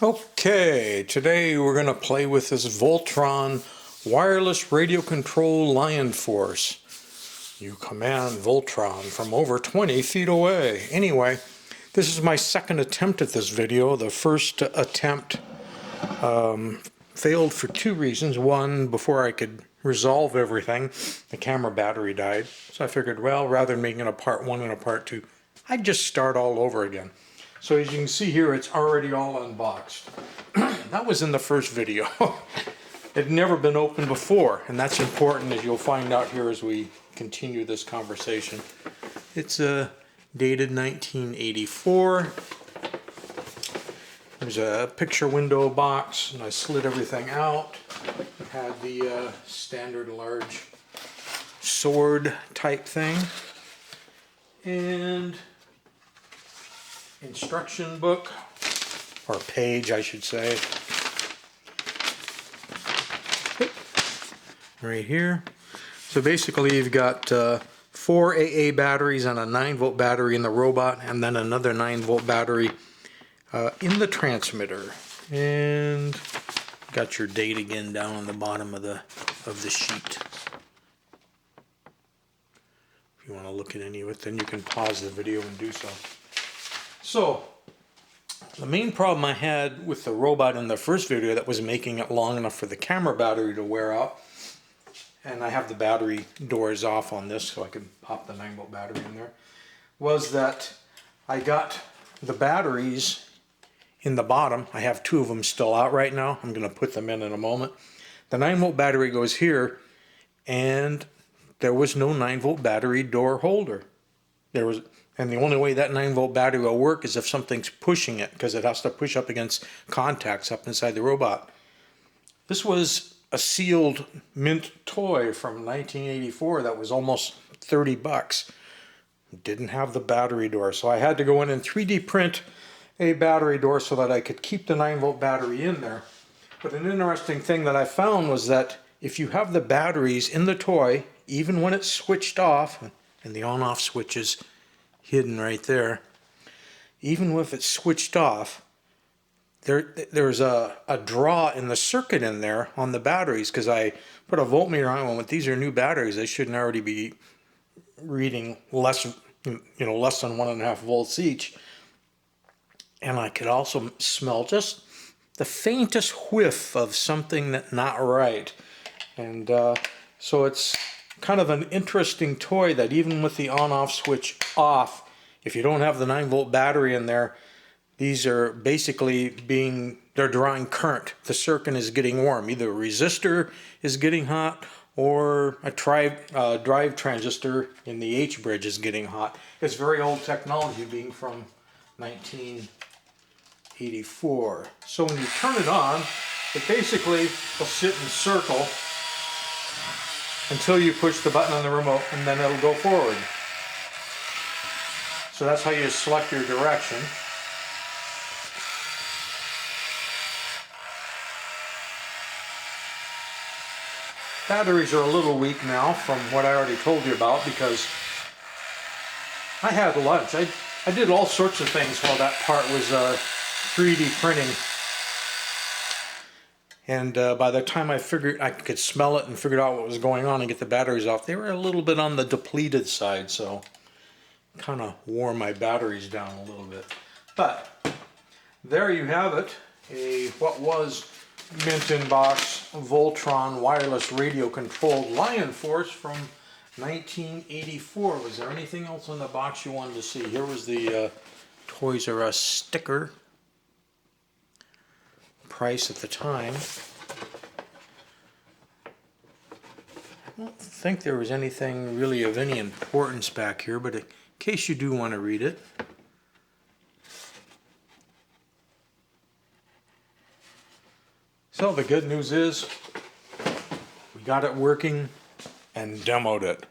Okay, today we're going to play with this Voltron wireless radio control Lion Force. You command Voltron from over 20 feet away. Anyway, this is my second attempt at this video. The first attempt failed for two reasons. One, before I could resolve everything, the camera battery died. So I figured, well, rather than making a part one and a part two, I'd just start all over again. So as you can see here, it's already all unboxed. That was in the first video. It had never been opened before, and that's important, as you'll find out here as we continue this conversation. It's dated 1984. There's a picture window box, and I slid everything out. It had the standard large sword type thing, and instruction book, or page I should say, right here. So basically you've got 4 AA batteries and a 9-volt battery in the robot, and then another 9-volt battery in the transmitter. And got your date again down on the bottom of the sheet. If you want to look at any of it, then you can pause the video and do so. So, the main problem I had with the robot in the first video that was making it long enough for the camera battery to wear out, and I have the battery doors off on this so I could pop the 9-volt battery in there, was that I got the batteries in the bottom. I have 2 of them still out right now. I'm going to put them in a moment. The 9-volt battery goes here, and there was no 9-volt battery door holder. And the only way that 9-volt battery will work is if something's pushing it, because it has to push up against contacts up inside the robot. This was a sealed mint toy from 1984 that was almost 30 bucks. Didn't have the battery door, so I had to go in and 3D print a battery door so that I could keep the 9-volt battery in there. But an interesting thing that I found was that if you have the batteries in the toy, even when it's switched off, and the on-off switch is hidden right there, even if it's switched off, there's a draw in the circuit in there on the batteries, because I put a voltmeter on them. These are new batteries, they shouldn't already be reading less than 1.5 volts each. And I could also smell just the faintest whiff of something that's not right. And so it's kind of an interesting toy that even with the on-off switch off, if you don't have the 9-volt battery in there, these are basically they're drawing current. The circuit is getting warm. Either a resistor is getting hot, or a drive transistor in the H bridge is getting hot. It's very old technology, being from 1984. So when you turn it on, it basically will sit in circle until you push the button on the remote, and then it'll go forward. So that's how you select your direction. Batteries are a little weak now from what I already told you about, because I had lunch. I did all sorts of things while that part was 3D printing. And by the time I figured I could smell it and figured out what was going on and get the batteries off, they were a little bit on the depleted side, so kind of wore my batteries down a little bit. But there you have it, what was mint in box Voltron wireless radio controlled Lion Force from 1984. Was there anything else in the box you wanted to see? Here was the Toys R Us sticker. Price at the time. I don't think there was anything really of any importance back here, but in case you do want to read it. So the good news is we got it working and demoed it.